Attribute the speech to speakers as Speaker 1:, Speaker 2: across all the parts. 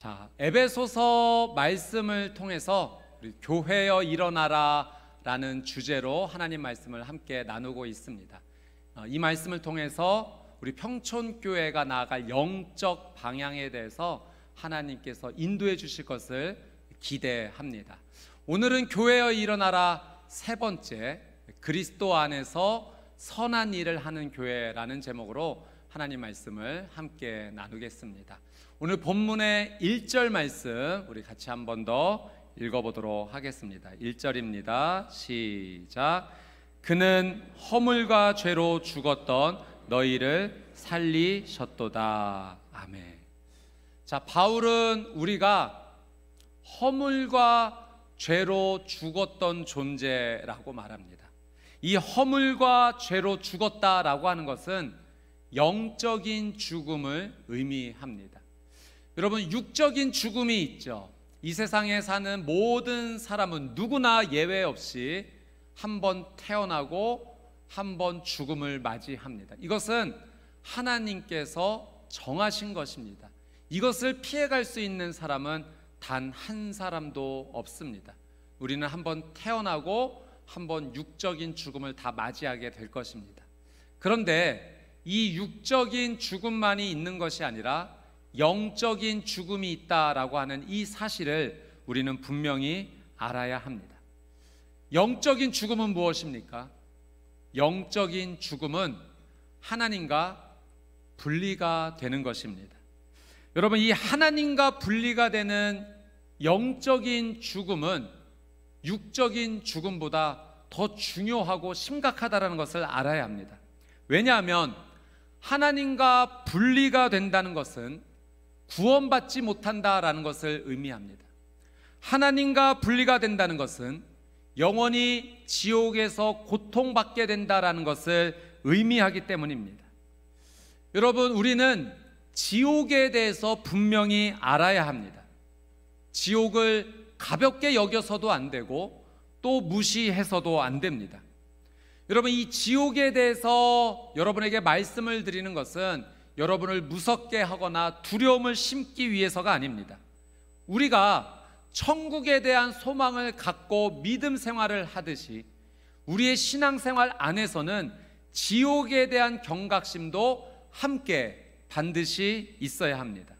Speaker 1: 자, 에베소서 말씀을 통해서 우리 교회여 일어나라 라는 주제로 하나님 말씀을 함께 나누고 있습니다. 이 말씀을 통해서 우리 평촌교회가 나아갈 영적 방향에 대해서 하나님께서 인도해 주실 것을 기대합니다. 오늘은 교회여 일어나라 세 번째, 그리스도 안에서 선한 일을 하는 교회라는 제목으로 하나님 말씀을 함께 나누겠습니다. 오늘 본문의 1절 말씀 우리 같이 한 번 더 읽어보도록 하겠습니다. 1절입니다. 시작. 그는 허물과 죄로 죽었던 너희를 살리셨도다. 아멘. 자, 바울은 우리가 허물과 죄로 죽었던 존재라고 말합니다. 이 허물과 죄로 죽었다라고 하는 것은 영적인 죽음을 의미합니다. 여러분, 육적인 죽음이 있죠. 이 세상에 사는 모든 사람은 누구나 예외 없이 한 번 태어나고 한 번 죽음을 맞이합니다. 이것은 하나님께서 정하신 것입니다. 이것을 피해갈 수 있는 사람은 단 한 사람도 없습니다. 우리는 한 번 태어나고 한 번 육적인 죽음을 다 맞이하게 될 것입니다. 그런데 이 육적인 죽음만이 있는 것이 아니라 영적인 죽음이 있다라고 하는 이 사실을 우리는 분명히 알아야 합니다. 영적인 죽음은 무엇입니까? 영적인 죽음은 하나님과 분리가 되는 것입니다. 여러분, 이 하나님과 분리가 되는 영적인 죽음은 육적인 죽음보다 더 중요하고 심각하다는 것을 알아야 합니다. 왜냐하면 하나님과 분리가 된다는 것은 구원받지 못한다라는 것을 의미합니다. 하나님과 분리가 된다는 것은 영원히 지옥에서 고통받게 된다라는 것을 의미하기 때문입니다. 여러분, 우리는 지옥에 대해서 분명히 알아야 합니다. 지옥을 가볍게 여겨서도 안 되고 또 무시해서도 안 됩니다. 여러분, 이 지옥에 대해서 여러분에게 말씀을 드리는 것은 여러분을 무섭게 하거나 두려움을 심기 위해서가 아닙니다. 우리가 천국에 대한 소망을 갖고 믿음 생활을 하듯이 우리의 신앙생활 안에서는 지옥에 대한 경각심도 함께 반드시 있어야 합니다.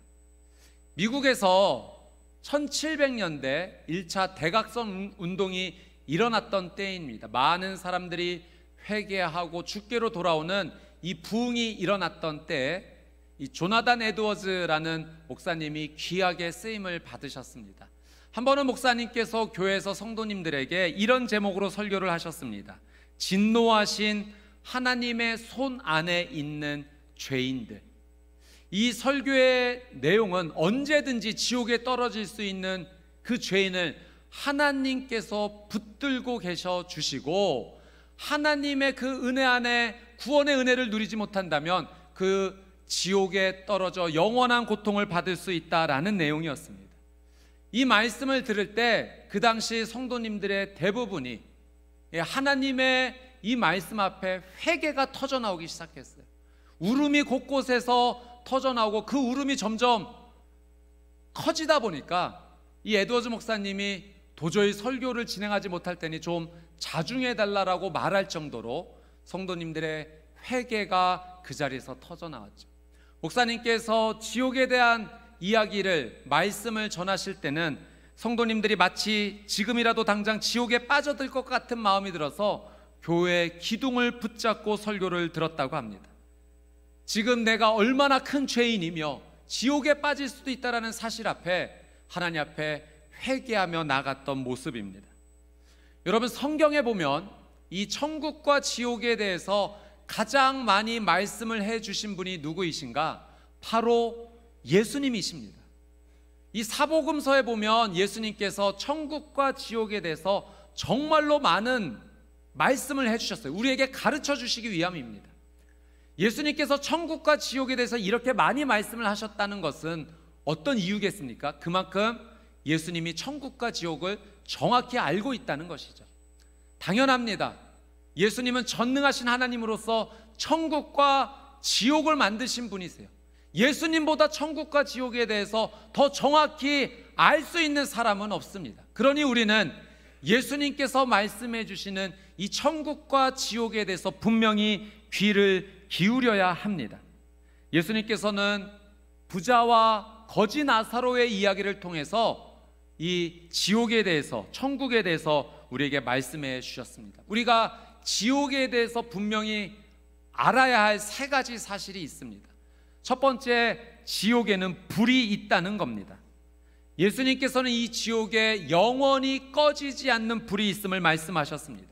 Speaker 1: 미국에서 1700년대 1차 대각선 운동이 일어났던 때입니다. 많은 사람들이 회개하고 주께로 돌아오는 이 부흥이 일어났던 때에 이 조나단 에드워즈라는 목사님이 귀하게 쓰임을 받으셨습니다. 한 번은 목사님께서 교회에서 성도님들에게 이런 제목으로 설교를 하셨습니다. 진노하신 하나님의 손 안에 있는 죄인들. 이 설교의 내용은 언제든지 지옥에 떨어질 수 있는 그 죄인을 하나님께서 붙들고 계셔 주시고, 하나님의 그 은혜 안에 구원의 은혜를 누리지 못한다면 그 지옥에 떨어져 영원한 고통을 받을 수 있다라는 내용이었습니다. 이 말씀을 들을 때 그 당시 성도님들의 대부분이 하나님의 이 말씀 앞에 회개가 터져나오기 시작했어요. 울음이 곳곳에서 터져나오고 그 울음이 점점 커지다 보니까 이 에드워즈 목사님이 도저히 설교를 진행하지 못할 테니 좀 자중해달라고 말할 정도로 성도님들의 회개가 그 자리에서 터져나왔죠. 목사님께서 지옥에 대한 이야기를, 말씀을 전하실 때는 성도님들이 마치 지금이라도 당장 지옥에 빠져들 것 같은 마음이 들어서 교회의 기둥을 붙잡고 설교를 들었다고 합니다. 지금 내가 얼마나 큰 죄인이며 지옥에 빠질 수도 있다는 사실 앞에 하나님 앞에 회개하며 나갔던 모습입니다. 여러분, 성경에 보면 이 천국과 지옥에 대해서 가장 많이 말씀을 해주신 분이 누구이신가? 바로 예수님이십니다. 이 사복음서에 보면 예수님께서 천국과 지옥에 대해서 정말로 많은 말씀을 해주셨어요. 우리에게 가르쳐 주시기 위함입니다. 예수님께서 천국과 지옥에 대해서 이렇게 많이 말씀을 하셨다는 것은 어떤 이유겠습니까? 그만큼 예수님이 천국과 지옥을 정확히 알고 있다는 것이죠. 당연합니다. 예수님은 전능하신 하나님으로서 천국과 지옥을 만드신 분이세요. 예수님보다 천국과 지옥에 대해서 더 정확히 알 수 있는 사람은 없습니다. 그러니 우리는 예수님께서 말씀해 주시는 이 천국과 지옥에 대해서 분명히 귀를 기울여야 합니다. 예수님께서는 부자와 거지 나사로의 이야기를 통해서 이 지옥에 대해서, 천국에 대해서 우리에게 말씀해 주셨습니다. 우리가 지옥에 대해서 분명히 알아야 할 세 가지 사실이 있습니다. 첫 번째, 지옥에는 불이 있다는 겁니다. 예수님께서는 이 지옥에 영원히 꺼지지 않는 불이 있음을 말씀하셨습니다.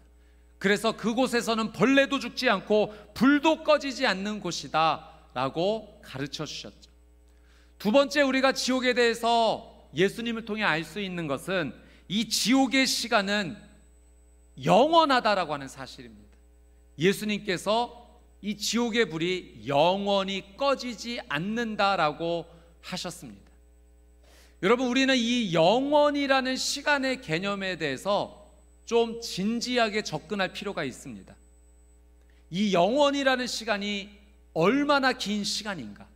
Speaker 1: 그래서 그곳에서는 벌레도 죽지 않고 불도 꺼지지 않는 곳이다 라고 가르쳐 주셨죠. 두 번째, 우리가 지옥에 대해서 예수님을 통해 알 수 있는 것은 이 지옥의 시간은 영원하다라고 하는 사실입니다. 예수님께서 이 지옥의 불이 영원히 꺼지지 않는다라고 하셨습니다. 여러분, 우리는 이 영원이라는 시간의 개념에 대해서 좀 진지하게 접근할 필요가 있습니다. 이 영원이라는 시간이 얼마나 긴 시간인가?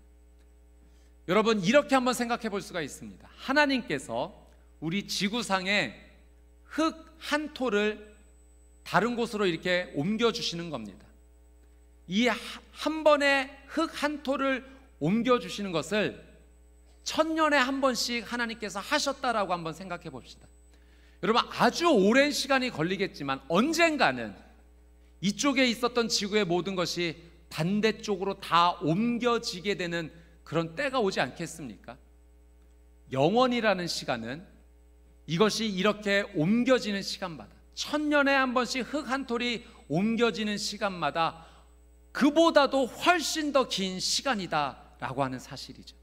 Speaker 1: 여러분, 이렇게 한번 생각해 볼 수가 있습니다. 하나님께서 우리 지구상에 흙 한 톨을 다른 곳으로 이렇게 옮겨주시는 겁니다. 이 한 번에 흙 한 톨을 옮겨주시는 것을 1000년에 한 번씩 하나님께서 하셨다라고 한번 생각해 봅시다. 여러분, 아주 오랜 시간이 걸리겠지만 언젠가는 이쪽에 있었던 지구의 모든 것이 반대쪽으로 다 옮겨지게 되는 그런 때가 오지 않겠습니까? 영원이라는 시간은 이것이 이렇게 옮겨지는 시간마다, 1000년에 한 번씩 흙 한 톨이 옮겨지는 시간마다 그보다도 훨씬 더 긴 시간이다라고 하는 사실이죠.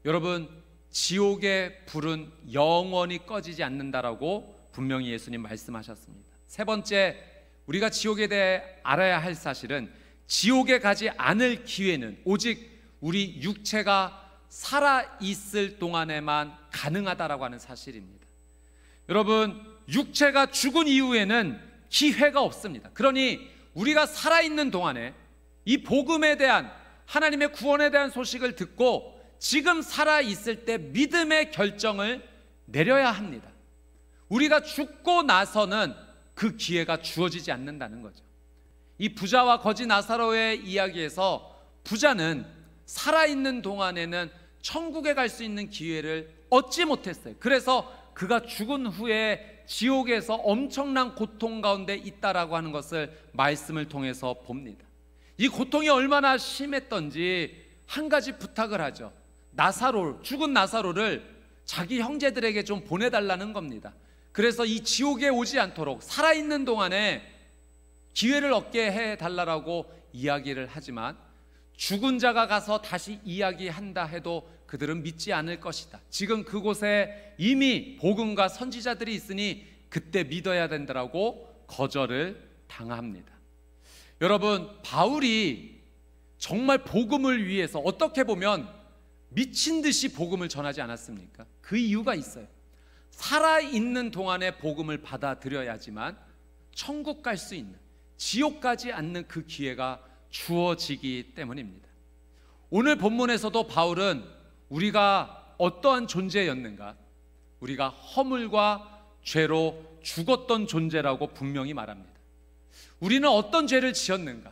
Speaker 1: 여러분, 지옥의 불은 영원히 꺼지지 않는다라고 분명히 예수님 말씀하셨습니다. 세 번째, 우리가 지옥에 대해 알아야 할 사실은 지옥에 가지 않을 기회는 오직 우리 육체가 살아있을 동안에만 가능하다라고 하는 사실입니다. 여러분, 육체가 죽은 이후에는 기회가 없습니다. 그러니 우리가 살아있는 동안에 이 복음에 대한, 하나님의 구원에 대한 소식을 듣고 지금 살아있을 때 믿음의 결정을 내려야 합니다. 우리가 죽고 나서는 그 기회가 주어지지 않는다는 거죠. 이 부자와 거지 나사로의 이야기에서 부자는 살아있는 동안에는 천국에 갈 수 있는 기회를 얻지 못했어요. 그래서 그가 죽은 후에 지옥에서 엄청난 고통 가운데 있다라고 하는 것을 말씀을 통해서 봅니다. 이 고통이 얼마나 심했던지 한 가지 부탁을 하죠. 죽은 나사로를 자기 형제들에게 좀 보내달라는 겁니다. 그래서 이 지옥에 오지 않도록 살아있는 동안에 기회를 얻게 해달라고 이야기를 하지만, 죽은 자가 가서 다시 이야기한다 해도 그들은 믿지 않을 것이다. 지금 그곳에 이미 복음과 선지자들이 있으니 그때 믿어야 된다라고 거절을 당합니다. 여러분, 바울이 정말 복음을 위해서 어떻게 보면 미친 듯이 복음을 전하지 않았습니까? 그 이유가 있어요. 살아있는 동안에 복음을 받아들여야지만 천국 갈 수 있는, 지옥 가지 않는 그 기회가 주어지기 때문입니다. 오늘 본문에서도 바울은 우리가 어떠한 존재였는가, 우리가 허물과 죄로 죽었던 존재라고 분명히 말합니다. 우리는 어떤 죄를 지었는가,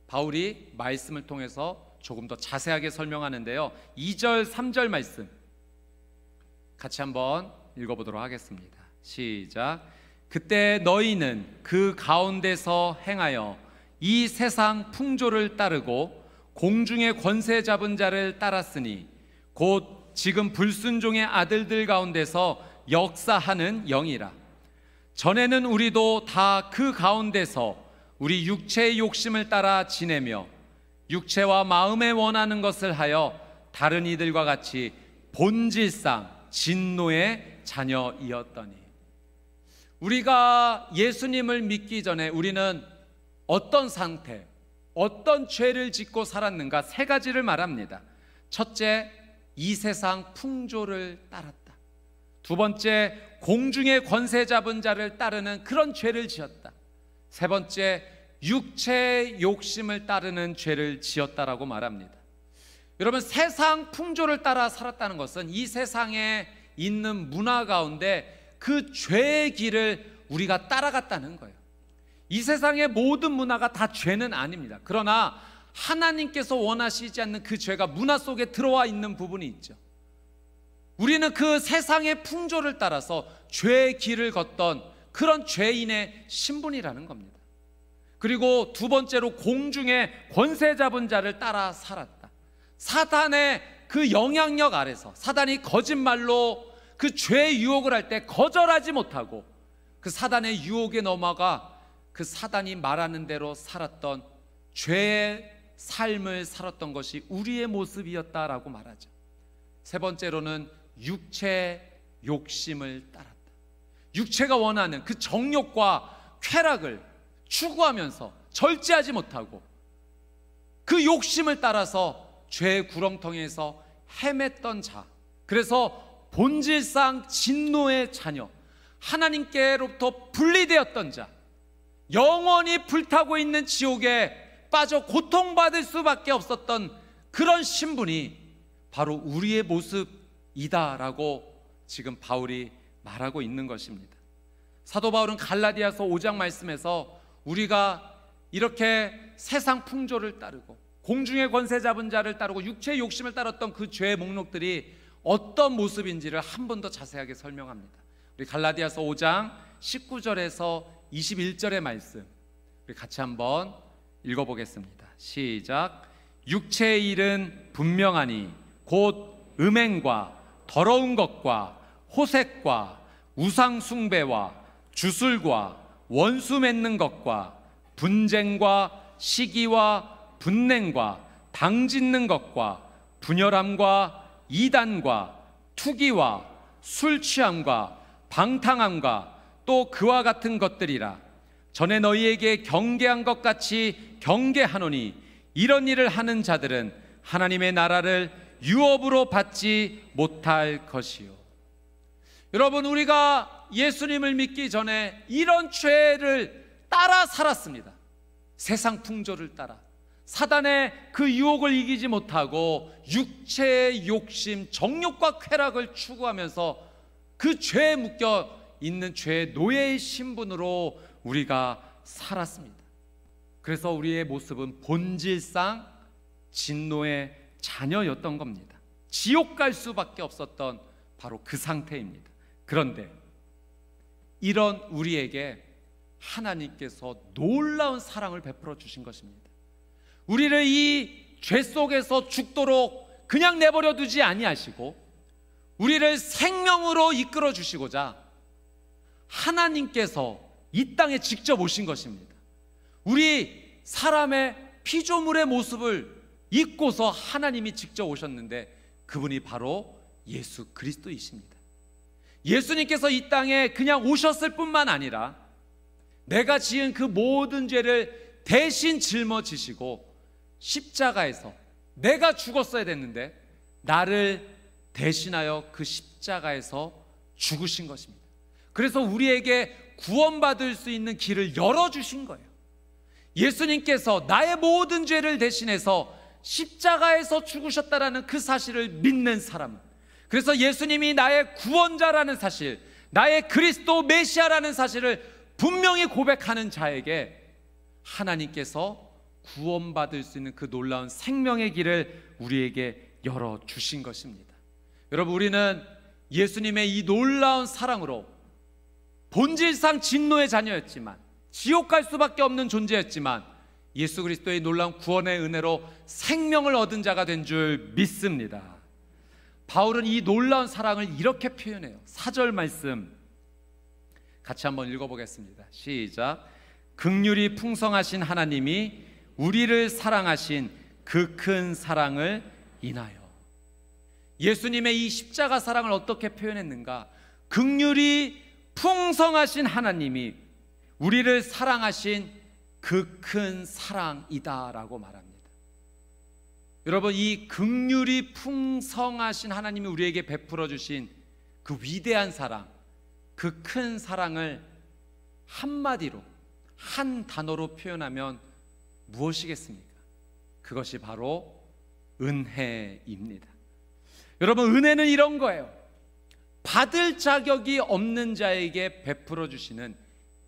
Speaker 1: 바울이 말씀을 통해서 조금 더 자세하게 설명하는데요. 2절 3절 말씀 같이 한번 읽어보도록 하겠습니다. 시작. 그때 너희는 그 가운데서 행하여 이 세상 풍조를 따르고 공중의 권세 잡은 자를 따랐으니 곧 지금 불순종의 아들들 가운데서 역사하는 영이라. 전에는 우리도 다 그 가운데서 우리 육체의 욕심을 따라 지내며 육체와 마음에 원하는 것을 하여 다른 이들과 같이 본질상 진노의 자녀이었더니. 우리가 예수님을 믿기 전에 우리는 어떤 상태, 어떤 죄를 짓고 살았는가, 세 가지를 말합니다. 첫째, 이 세상 풍조를 따랐다. 두 번째, 공중의 권세 잡은 자를 따르는 그런 죄를 지었다. 세 번째, 육체의 욕심을 따르는 죄를 지었다라고 말합니다. 여러분, 세상 풍조를 따라 살았다는 것은 이 세상에 있는 문화 가운데 그 죄의 길을 우리가 따라갔다는 거예요. 이 세상의 모든 문화가 다 죄는 아닙니다. 그러나 하나님께서 원하시지 않는 그 죄가 문화 속에 들어와 있는 부분이 있죠. 우리는 그 세상의 풍조를 따라서 죄의 길을 걷던 그런 죄인의 신분이라는 겁니다. 그리고 두 번째로, 공중의 권세 잡은 자를 따라 살았다. 사단의 그 영향력 아래서, 사단이 거짓말로 그 죄의 유혹을 할 때 거절하지 못하고 그 사단의 유혹에 넘어가 그 사단이 말하는 대로 살았던 죄의 삶을 살았던 것이 우리의 모습이었다라고 말하죠. 세 번째로는 육체의 욕심을 따랐다. 육체가 원하는 그 정욕과 쾌락을 추구하면서 절제하지 못하고 그 욕심을 따라서 죄의 구렁텅이에서 헤맸던 자, 그래서 본질상 진노의 자녀, 하나님께로부터 분리되었던 자, 영원히 불타고 있는 지옥에 빠져 고통받을 수밖에 없었던 그런 신분이 바로 우리의 모습이다라고 지금 바울이 말하고 있는 것입니다. 사도 바울은 갈라디아서 5장 말씀에서 우리가 이렇게 세상 풍조를 따르고 공중의 권세 잡은 자를 따르고 육체의 욕심을 따랐던 그 죄의 목록들이 어떤 모습인지를 한 번 더 자세하게 설명합니다. 우리 갈라디아서 5장 19절에서 21절의 말씀 우리 같이 한번 읽어보겠습니다. 시작. 육체의 일은 분명하니 곧 음행과 더러운 것과 호색과 우상 숭배와 주술과 원수 맺는 것과 분쟁과 시기와 분냉과 당짓는 것과 분열함과 이단과 투기와 술 취함과 방탕함과 또 그와 같은 것들이라. 전에 너희에게 경계한 것 같이 경계하노니 이런 일을 하는 자들은 하나님의 나라를 유업으로 받지 못할 것이요. 여러분, 우리가 예수님을 믿기 전에 이런 죄를 따라 살았습니다. 세상 풍조를 따라 사단의 그 유혹을 이기지 못하고 육체의 욕심, 정욕과 쾌락을 추구하면서 그 죄에 묶여 있는 죄의 노예의 신분으로 우리가 살았습니다. 그래서 우리의 모습은 본질상 진노의 자녀였던 겁니다. 지옥 갈 수밖에 없었던 바로 그 상태입니다. 그런데 이런 우리에게 하나님께서 놀라운 사랑을 베풀어 주신 것입니다. 우리를 이 죄 속에서 죽도록 그냥 내버려 두지 아니하시고 우리를 생명으로 이끌어 주시고자 하나님께서 이 땅에 직접 오신 것입니다. 우리 사람의 피조물의 모습을 입고서 하나님이 직접 오셨는데 그분이 바로 예수 그리스도이십니다. 예수님께서 이 땅에 그냥 오셨을 뿐만 아니라 내가 지은 그 모든 죄를 대신 짊어지시고 십자가에서 내가 죽었어야 됐는데 나를 대신하여 그 십자가에서 죽으신 것입니다. 그래서 우리에게 구원받을 수 있는 길을 열어주신 거예요. 예수님께서 나의 모든 죄를 대신해서 십자가에서 죽으셨다라는 그 사실을 믿는 사람은, 그래서 예수님이 나의 구원자라는 사실, 나의 그리스도 메시아라는 사실을 분명히 고백하는 자에게 하나님께서 구원받을 수 있는 그 놀라운 생명의 길을 우리에게 열어주신 것입니다. 여러분, 우리는 예수님의 이 놀라운 사랑으로 본질상 진노의 자녀였지만, 지옥 갈 수밖에 없는 존재였지만 예수 그리스도의 놀라운 구원의 은혜로 생명을 얻은 자가 된 줄 믿습니다. 바울은 이 놀라운 사랑을 이렇게 표현해요. 4절 말씀 같이 한번 읽어보겠습니다. 시작. 긍휼이 풍성하신 하나님이 우리를 사랑하신 그 큰 사랑을 인하여. 예수님의 이 십자가 사랑을 어떻게 표현했는가? 긍휼이 풍성하신 하나님이 우리를 사랑하신 그 큰 사랑이다라고 말합니다. 여러분, 이 긍휼이 풍성하신 하나님이 우리에게 베풀어 주신 그 위대한 사랑, 그 큰 사랑을 한마디로, 한 단어로 표현하면 무엇이겠습니까? 그것이 바로 은혜입니다. 여러분, 은혜는 이런 거예요. 받을 자격이 없는 자에게 베풀어 주시는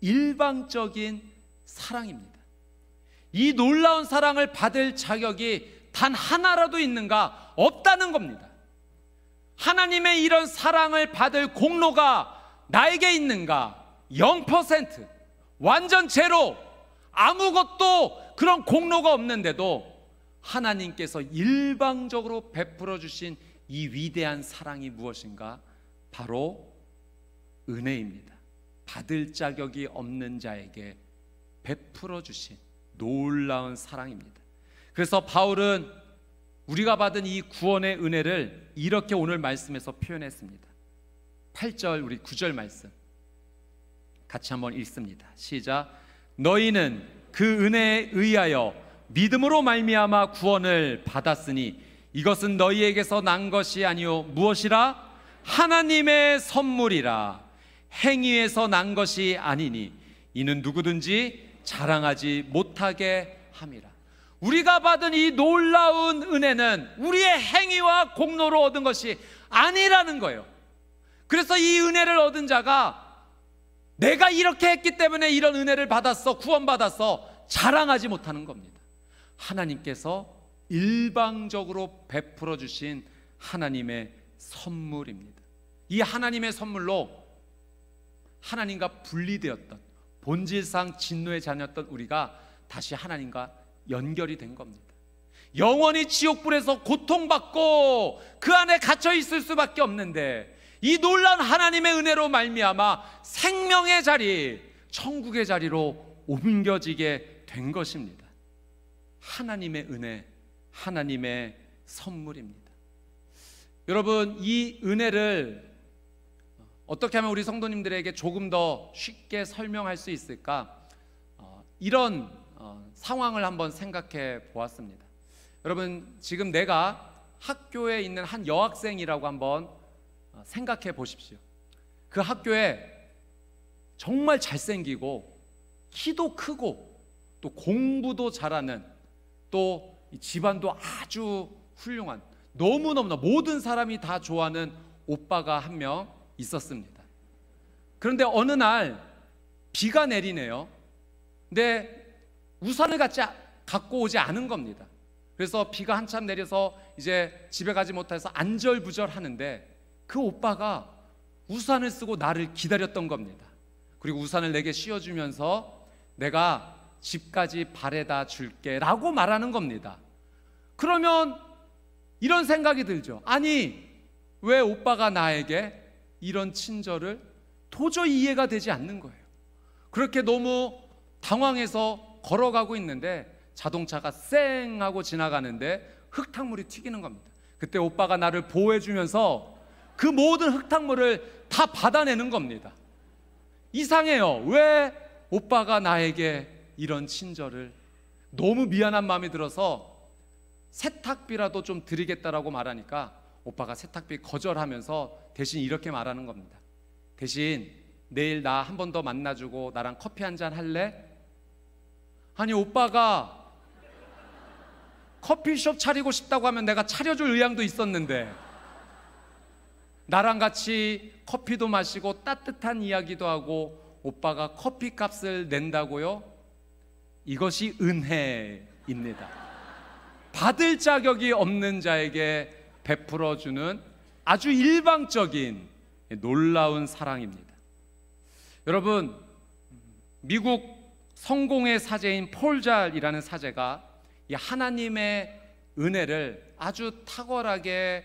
Speaker 1: 일방적인 사랑입니다. 이 놀라운 사랑을 받을 자격이 단 하나라도 있는가? 없다는 겁니다. 하나님의 이런 사랑을 받을 공로가 나에게 있는가? 0%, 완전 제로, 아무것도 그런 공로가 없는데도 하나님께서 일방적으로 베풀어 주신 이 위대한 사랑이 무엇인가? 바로 은혜입니다. 받을 자격이 없는 자에게 베풀어 주신 놀라운 사랑입니다. 그래서 바울은 우리가 받은 이 구원의 은혜를 이렇게 오늘 말씀에서 표현했습니다. 8절, 우리 9절 말씀 같이 한번 읽습니다. 시작. 너희는 그 은혜에 의하여 믿음으로 말미암아 구원을 받았으니 이것은 너희에게서 난 것이 아니요 무엇이라? 하나님의 선물이라. 행위에서 난 것이 아니니 이는 누구든지 자랑하지 못하게 함이라. 우리가 받은 이 놀라운 은혜는 우리의 행위와 공로로 얻은 것이 아니라는 거예요. 그래서 이 은혜를 얻은 자가 내가 이렇게 했기 때문에 이런 은혜를 받았어, 구원받았어, 자랑하지 못하는 겁니다. 하나님께서 일방적으로 베풀어 주신 하나님의 선물입니다. 이 하나님의 선물로 하나님과 분리되었던, 본질상 진노의 자녀였던 우리가 다시 하나님과 연결이 된 겁니다. 영원히 지옥불에서 고통받고 그 안에 갇혀 있을 수밖에 없는데 이 놀라운 하나님의 은혜로 말미암아 생명의 자리, 천국의 자리로 옮겨지게 된 것입니다. 하나님의 은혜, 하나님의 선물입니다. 여러분, 이 은혜를 어떻게 하면 우리 성도님들에게 조금 더 쉽게 설명할 수 있을까? 이런 상황을 한번 생각해 보았습니다. 여러분, 지금 내가 학교에 있는 한 여학생이라고 한번 생각해 보십시오. 그 학교에 정말 잘생기고 키도 크고 또 공부도 잘하는, 또 집안도 아주 훌륭한, 너무너무나 모든 사람이 다 좋아하는 오빠가 한 명 있었습니다. 그런데 어느 날 비가 내리네요. 근데 우산을 갖고 오지 않은 겁니다. 그래서 비가 한참 내려서 이제 집에 가지 못해서 안절부절 하는데 그 오빠가 우산을 쓰고 나를 기다렸던 겁니다. 그리고 우산을 내게 씌워주면서 내가 집까지 바래다 줄게 라고 말하는 겁니다. 그러면 이런 생각이 들죠. 아니, 왜 오빠가 나에게 이런 친절을? 도저히 이해가 되지 않는 거예요. 그렇게 너무 당황해서 걸어가고 있는데 자동차가 쌩 하고 지나가는데 흙탕물이 튀기는 겁니다. 그때 오빠가 나를 보호해주면서 그 모든 흙탕물을 다 받아내는 겁니다. 이상해요. 왜 오빠가 나에게 이런 친절을? 너무 미안한 마음이 들어서 세탁비라도 좀 드리겠다라고 말하니까 오빠가 세탁비 거절하면서 대신 이렇게 말하는 겁니다. 대신 내일 나 한 번 더 만나주고 나랑 커피 한잔 할래? 아니, 오빠가 커피숍 차리고 싶다고 하면 내가 차려줄 의향도 있었는데 나랑 같이 커피도 마시고 따뜻한 이야기도 하고 오빠가 커피 값을 낸다고요? 이것이 은혜입니다. 받을 자격이 없는 자에게 베풀어주는 아주 일방적인 놀라운 사랑입니다. 여러분, 미국 성공의 사제인 폴잘이라는 사제가 이 하나님의 은혜를 아주 탁월하게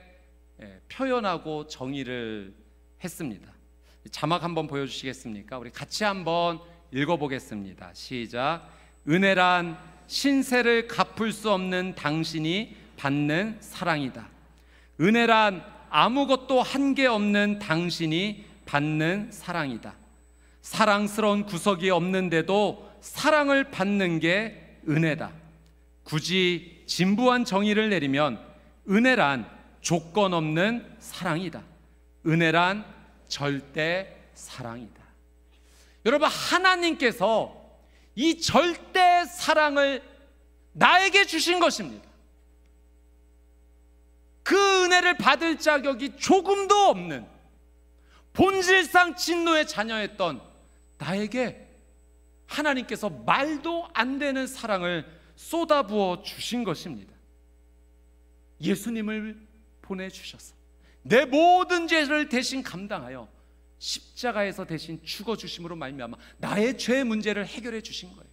Speaker 1: 표현하고 정의를 했습니다. 자막 한번 보여주시겠습니까? 우리 같이 한번 읽어보겠습니다. 시작. 은혜란 신세를 갚을 수 없는 당신이 받는 사랑이다. 은혜란 아무것도 한계 없는 당신이 받는 사랑이다. 사랑스러운 구석이 없는데도 사랑을 받는 게 은혜다. 굳이 진부한 정의를 내리면 은혜란 조건 없는 사랑이다. 은혜란 절대 사랑이다. 여러분, 하나님께서 이 절대 사랑을 나에게 주신 것입니다. 그 은혜를 받을 자격이 조금도 없는 본질상 진노의 자녀였던 나에게 하나님께서 말도 안 되는 사랑을 쏟아부어 주신 것입니다. 예수님을 보내주셔서 내 모든 죄를 대신 감당하여 십자가에서 대신 죽어주심으로 말미암아 나의 죄 문제를 해결해 주신 거예요.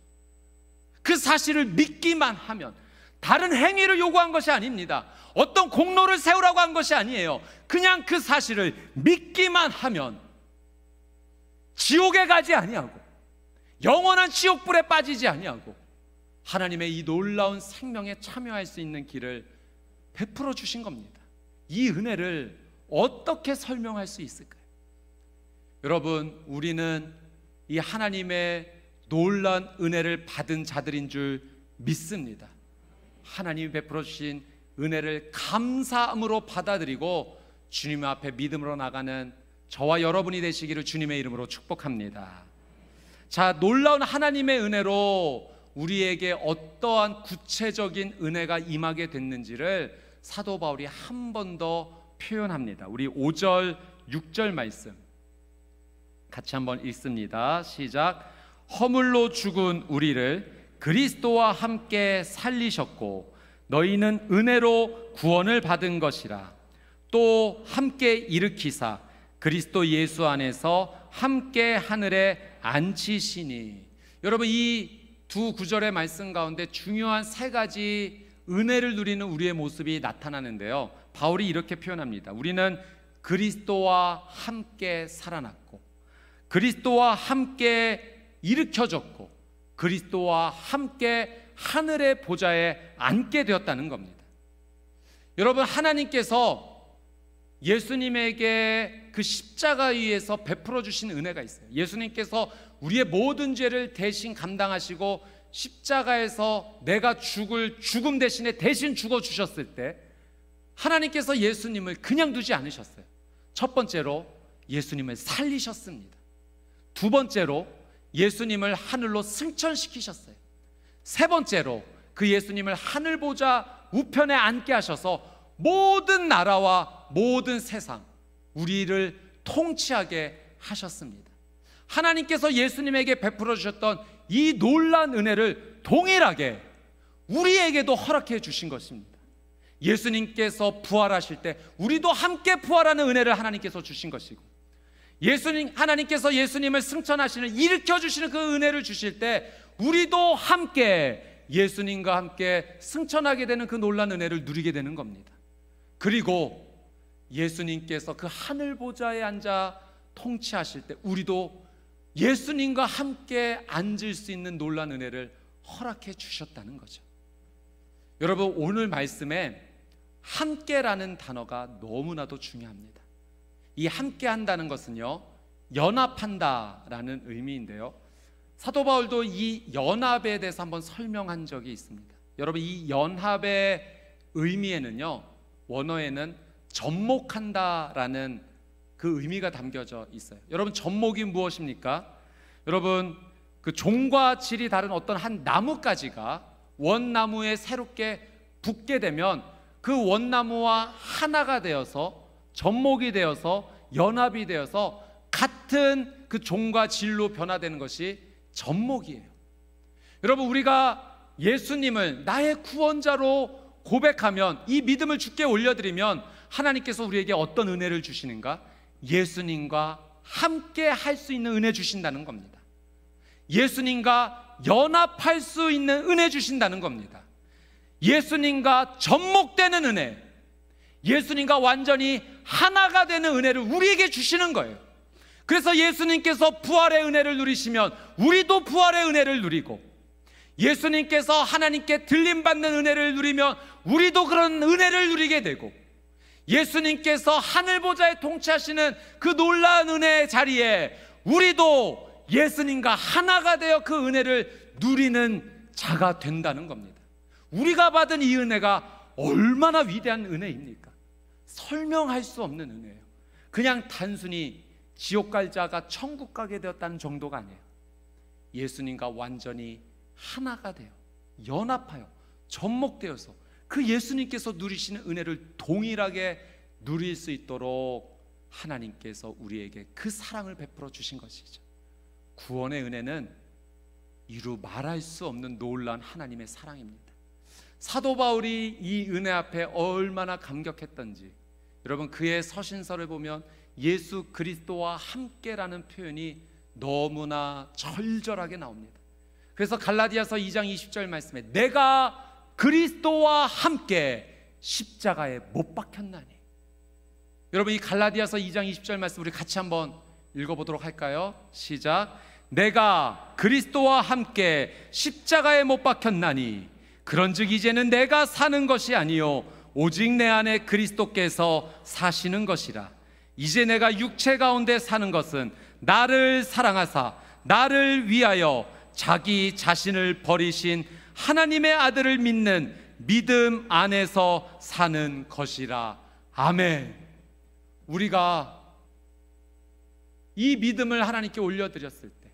Speaker 1: 그 사실을 믿기만 하면, 다른 행위를 요구한 것이 아닙니다. 어떤 공로를 세우라고 한 것이 아니에요. 그냥 그 사실을 믿기만 하면 지옥에 가지 아니하고 영원한 지옥불에 빠지지 아니하고 하나님의 이 놀라운 생명에 참여할 수 있는 길을 베풀어 주신 겁니다. 이 은혜를 어떻게 설명할 수 있을까요? 여러분, 우리는 이 하나님의 놀라운 은혜를 받은 자들인 줄 믿습니다. 하나님이 베풀어 주신 은혜를 감사함으로 받아들이고 주님 앞에 믿음으로 나가는 저와 여러분이 되시기를 주님의 이름으로 축복합니다. 자, 놀라운 하나님의 은혜로 우리에게 어떠한 구체적인 은혜가 임하게 됐는지를 사도 바울이 한 번 더 표현합니다. 우리 5절, 6절 말씀 같이 한번 읽습니다. 시작. 허물로 죽은 우리를 그리스도와 함께 살리셨고 너희는 은혜로 구원을 받은 것이라. 또 함께 일으키사 그리스도 예수 안에서 함께 하늘에 앉히시니. 여러분, 이 두 구절의 말씀 가운데 중요한 세 가지 은혜를 누리는 우리의 모습이 나타나는데요, 바울이 이렇게 표현합니다. 우리는 그리스도와 함께 살아났고 그리스도와 함께 일으켜졌고 그리스도와 함께 하늘의 보좌에 앉게 되었다는 겁니다. 여러분, 하나님께서 예수님에게 그 십자가 위에서 베풀어 주신 은혜가 있어요. 예수님께서 우리의 모든 죄를 대신 감당하시고 십자가에서 내가 죽을 죽음 대신에 대신 죽어 주셨을 때 하나님께서 예수님을 그냥 두지 않으셨어요. 첫 번째로 예수님을 살리셨습니다. 두 번째로 예수님을 하늘로 승천시키셨어요. 세 번째로 그 예수님을 하늘 보좌 우편에 앉게 하셔서 모든 나라와 모든 세상, 우리를 통치하게 하셨습니다. 하나님께서 예수님에게 베풀어 주셨던 이 놀라운 은혜를 동일하게 우리에게도 허락해 주신 것입니다. 예수님께서 부활하실 때 우리도 함께 부활하는 은혜를 하나님께서 주신 것이고, 하나님께서 예수님을 승천하시는, 일으켜 주시는 그 은혜를 주실 때 우리도 함께 예수님과 함께 승천하게 되는 그 놀라운 은혜를 누리게 되는 겁니다. 그리고 예수님께서 그 하늘 보좌에 앉아 통치하실 때 우리도 예수님과 함께 앉을 수 있는 놀라운 은혜를 허락해 주셨다는 거죠. 여러분, 오늘 말씀에 함께라는 단어가 너무나도 중요합니다. 이 함께 한다는 것은요, 연합한다라는 의미인데요, 사도 바울도 이 연합에 대해서 한번 설명한 적이 있습니다. 여러분, 이 연합의 의미에는요, 원어에는 접목한다라는 그 의미가 담겨져 있어요. 여러분, 접목이 무엇입니까? 여러분, 그 종과 질이 다른 어떤 한 나뭇가지가 원나무에 새롭게 붙게 되면 그 원나무와 하나가 되어서 접목이 되어서 연합이 되어서 같은 그 종과 질로 변화되는 것이 접목이에요. 여러분, 우리가 예수님을 나의 구원자로 고백하면, 이 믿음을 주께 올려드리면 하나님께서 우리에게 어떤 은혜를 주시는가? 예수님과 함께 할 수 있는 은혜 주신다는 겁니다. 예수님과 연합할 수 있는 은혜 주신다는 겁니다. 예수님과 접목되는 은혜, 예수님과 완전히 하나가 되는 은혜를 우리에게 주시는 거예요. 그래서 예수님께서 부활의 은혜를 누리시면 우리도 부활의 은혜를 누리고, 예수님께서 하나님께 들림받는 은혜를 누리면 우리도 그런 은혜를 누리게 되고, 예수님께서 하늘 보좌에 통치하시는 그 놀라운 은혜의 자리에 우리도 예수님과 하나가 되어 그 은혜를 누리는 자가 된다는 겁니다. 우리가 받은 이 은혜가 얼마나 위대한 은혜입니까? 설명할 수 없는 은혜예요. 그냥 단순히 지옥 갈 자가 천국 가게 되었다는 정도가 아니에요. 예수님과 완전히 하나가 되어 연합하여 접목되어서 그 예수님께서 누리시는 은혜를 동일하게 누릴 수 있도록 하나님께서 우리에게 그 사랑을 베풀어 주신 것이죠. 구원의 은혜는 이루 말할 수 없는 놀라운 하나님의 사랑입니다. 사도 바울이 이 은혜 앞에 얼마나 감격했던지, 여러분 그의 서신서를 보면 예수 그리스도와 함께라는 표현이 너무나 절절하게 나옵니다. 그래서 갈라디아서 2장 20절 말씀에 내가 그리스도와 함께 십자가에 못 박혔나니. 여러분 이 갈라디아서 2장 20절 말씀 우리 같이 한번 읽어보도록 할까요? 시작. 내가 그리스도와 함께 십자가에 못 박혔나니 그런즉 이제는 내가 사는 것이 아니요 오직 내 안에 그리스도께서 사시는 것이라. 이제 내가 육체 가운데 사는 것은 나를 사랑하사 나를 위하여 자기 자신을 버리신 하나님의 아들을 믿는 믿음 안에서 사는 것이라. 아멘. 우리가 이 믿음을 하나님께 올려드렸을 때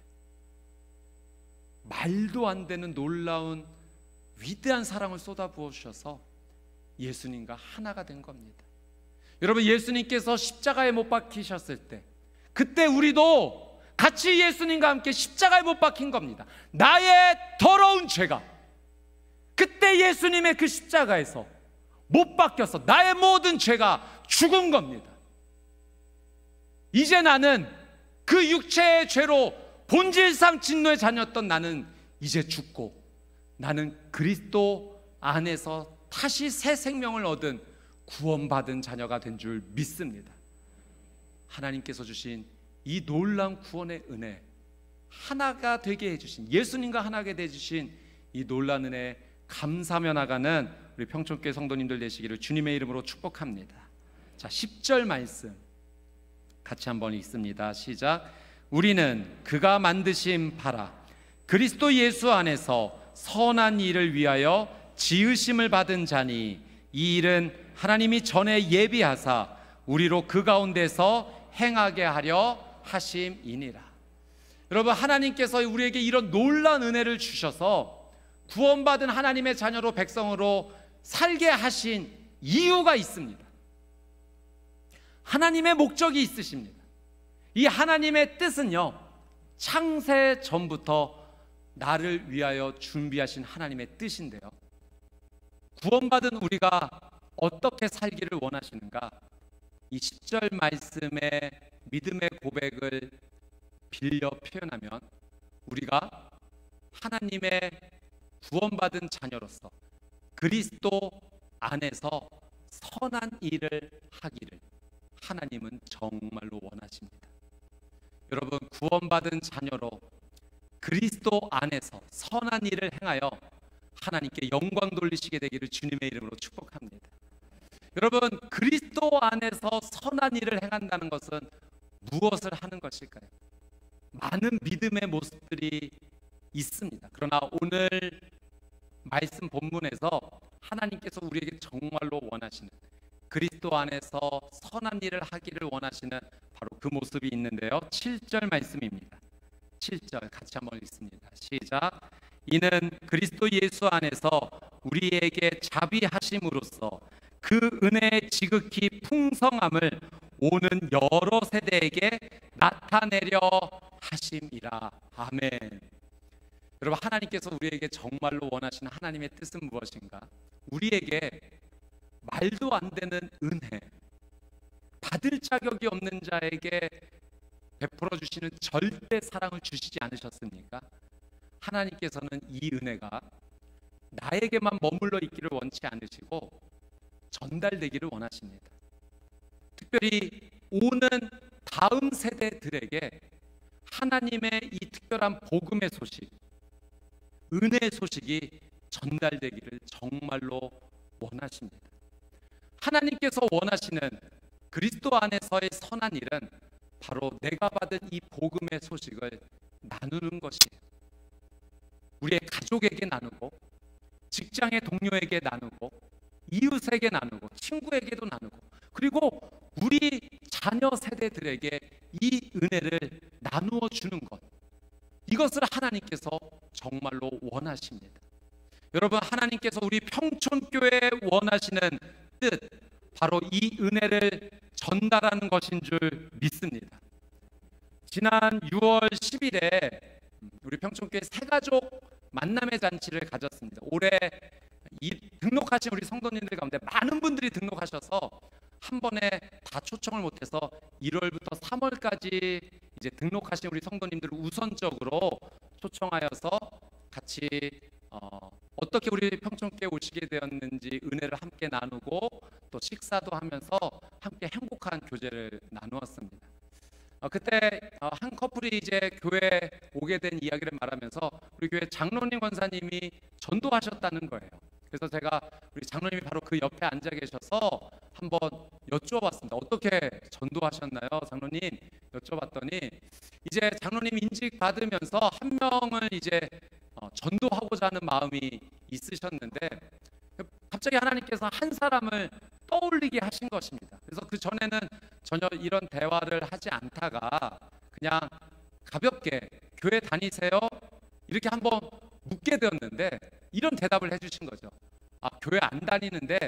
Speaker 1: 말도 안 되는 놀라운 위대한 사랑을 쏟아부어 주셔서 예수님과 하나가 된 겁니다. 여러분 예수님께서 십자가에 못 박히셨을 때 그때 우리도 같이 예수님과 함께 십자가에 못 박힌 겁니다. 나의 더러운 죄가 그때 예수님의 그 십자가에서 못 박혀서 나의 모든 죄가 죽은 겁니다. 이제 나는 그 육체의 죄로 본질상 진노의 자녀였던 나는 이제 죽고 나는 그리스도 안에서 다시 새 생명을 얻은 구원받은 자녀가 된 줄 믿습니다. 하나님께서 주신 이 놀라운 구원의 은혜, 하나가 되게 해주신, 예수님과 하나가 되주신 이 놀라운 은혜 감사하며 나가는 우리 평촌교회 성도님들 되시기를 주님의 이름으로 축복합니다. 자, 10절 말씀 같이 한번 읽습니다. 시작. 우리는 그가 만드신 바라 그리스도 예수 안에서 선한 일을 위하여 지으심을 받은 자니 이 일은 하나님이 전에 예비하사 우리로 그 가운데서 행하게 하려 하심이니라. 여러분 하나님께서 우리에게 이런 놀라운 은혜를 주셔서 구원받은 하나님의 자녀로 백성으로 살게 하신 이유가 있습니다. 하나님의 목적이 있으십니다. 이 하나님의 뜻은요 창세 전부터 나를 위하여 준비하신 하나님의 뜻인데요, 구원받은 우리가 어떻게 살기를 원하시는가? 이 10절 말씀의 믿음의 고백을 빌려 표현하면 우리가 하나님의 구원받은 자녀로서 그리스도 안에서 선한 일을 하기를 하나님은 정말로 원하십니다. 여러분 구원받은 자녀로 그리스도 안에서 선한 일을 행하여 하나님께 영광 돌리시게 되기를 주님의 이름으로 축복합니다. 여러분 그리스도 안에서 선한 일을 행한다는 것은 무엇을 하는 것일까요? 많은 믿음의 모습들이 있습니다. 그러나 오늘 말씀 본문에서 하나님께서 우리에게 정말로 원하시는 그리스도 안에서 선한 일을 하기를 원하시는 바로 그 모습이 있는데요, 7절 말씀입니다. 7절 같이 한번 읽습니다. 시작. 이는 그리스도 예수 안에서 우리에게 자비하심으로써 그 은혜의 지극히 풍성함을 오는 여러 세대에게 나타내려 하심이라. 아멘. 여러분 하나님께서 우리에게 정말로 원하시는 하나님의 뜻은 무엇인가? 우리에게 말도 안 되는 은혜, 받을 자격이 없는 자에게 베풀어 주시는 절대 사랑을 주시지 않으셨습니까? 하나님께서는 이 은혜가 나에게만 머물러 있기를 원치 않으시고 전달되기를 원하십니다. 특별히 오는 다음 세대들에게 하나님의 이 특별한 복음의 소식, 은혜의 소식이 전달되기를 정말로 원하십니다. 하나님께서 원하시는 그리스도 안에서의 선한 일은 바로 내가 받은 이 복음의 소식을 나누는 것이에요. 우리의 가족에게 나누고, 직장의 동료에게 나누고, 이웃에게 나누고, 친구에게도 나누고, 그리고 우리 자녀 세대들에게 이 은혜를 나누어 주는 것, 이것을 하나님께서 정말로 원하십니다. 여러분, 하나님께서 우리 평촌교회에 원하시는 뜻, 바로 이 은혜를 전달하는 것인 줄 믿습니다. 지난 6월 10일에 우리 평촌교회 새가족 만남의 잔치를 가졌습니다. 올해 등록하신 우리 성도님들 가운데 많은 분들이 등록하셔서 한 번에 다 초청을 못해서 1월부터 3월까지 이제 등록하신 우리 성도님들을 우선적으로 초청하여서 같이 어떻게 우리 평촌교회 오시게 되었는지 은혜를 함께 나누고 또 식사도 하면서 함께 행복한 교제를 나누었습니다. 그때 한 커플이 이제 교회에 오게 된 이야기를 말하면서 우리 교회 장로님 권사님이 전도하셨다는 거예요. 그래서 제가 우리 장로님이 바로 그 옆에 앉아 계셔서 한번 여쭈어봤습니다. 어떻게 전도하셨나요, 장로님? 여쭤봤더니 이제 장로님 인직 받으면서 한 명을 이제 전도하고자 하는 마음이 있으셨는데 갑자기 하나님께서 한 사람을 떠올리게 하신 것입니다. 그래서 그 전에는 전혀 이런 대화를 하지 않다가 그냥 가볍게 교회 다니세요? 이렇게 한번 묻게 되었는데 이런 대답을 해주신 거죠. 교회 안 다니는데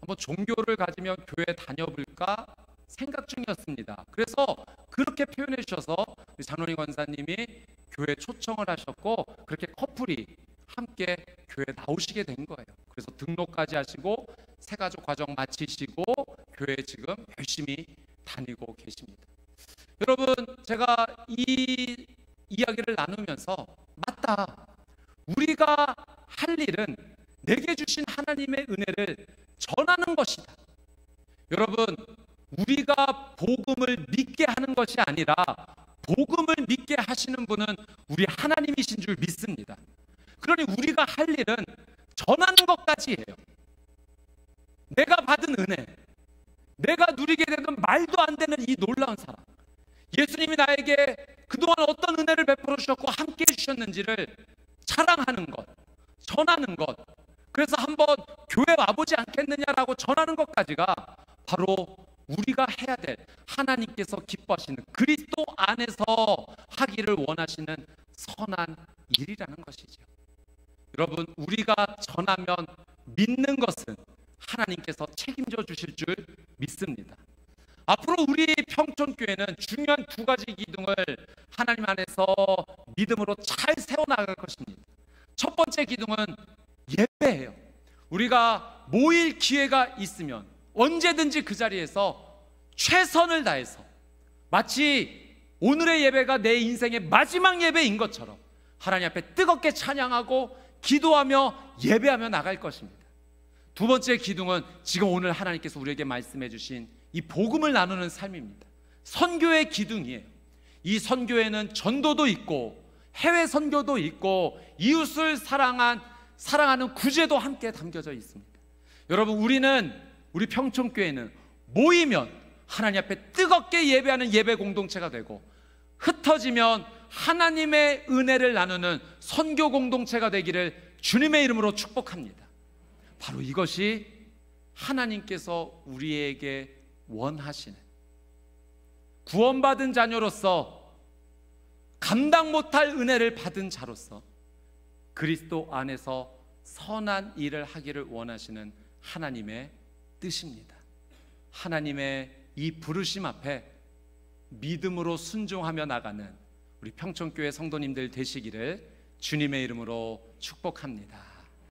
Speaker 1: 한번 종교를 가지면 교회 다녀볼까 생각 중이었습니다. 그래서 그렇게 표현해 주셔서 장로님 권사님이 교회 초청을 하셨고 그렇게 커플이 함께 교회에 나오시게 된 거예요. 그래서 등록까지 하시고 새가족 과정 마치시고 교회에 지금 열심히 다니고 계십니다. 여러분, 제가 이 이야기를 나누면서 맞다, 우리가 할 일은 내게 주신 하나님의 은혜를 전하는 것이다. 여러분, 우리가 복음을 믿게 하는 것이 아니라 복음을 믿게 하시는 분은 우리 하나님이신 줄 믿습니다. 그러니 우리가 할 일은 전하는 것까지예요. 내가 받은 은혜, 내가 누리게 되는 말도 안 되는 이 놀라운 사랑, 예수님이 나에게 그동안 어떤 은혜를 베풀어 주셨고 함께 해주셨는지를 자랑하는 것, 전하는 것, 그래서 한번 교회 와보지 않겠느냐라고 전하는 것까지가 바로 우리가 해야 될 하나님께서 기뻐하시는 그리스도 안에서 하기를 원하시는 선한 일이라는 것이죠. 여러분, 우리가 전하면 믿는 것은 하나님께서 책임져 주실 줄 믿습니다. 앞으로 우리 평촌교회는 중요한 두 가지 기둥을 하나님 안에서 믿음으로 잘 세워나갈 것입니다. 첫 번째 기둥은 예배예요. 우리가 모일 기회가 있으면 언제든지 그 자리에서 최선을 다해서 마치 오늘의 예배가 내 인생의 마지막 예배인 것처럼 하나님 앞에 뜨겁게 찬양하고 기도하며 예배하며 나갈 것입니다. 두 번째 기둥은 지금 오늘 하나님께서 우리에게 말씀해 주신 이 복음을 나누는 삶입니다. 선교의 기둥이에요. 이 선교에는 전도도 있고 해외 선교도 있고 이웃을 사랑하는 구제도 함께 담겨져 있습니다. 여러분, 우리 평촌교회는 모이면 하나님 앞에 뜨겁게 예배하는 예배 공동체가 되고 흩어지면 하나님의 은혜를 나누는 선교 공동체가 되기를 주님의 이름으로 축복합니다. 바로 이것이 하나님께서 우리에게 원하시는, 구원받은 자녀로서 감당 못할 은혜를 받은 자로서 그리스도 안에서 선한 일을 하기를 원하시는 하나님의 뜻입니다. 하나님의 이 부르심 앞에 믿음으로 순종하며 나가는 우리 평촌교회 성도님들 되시기를 주님의 이름으로 축복합니다.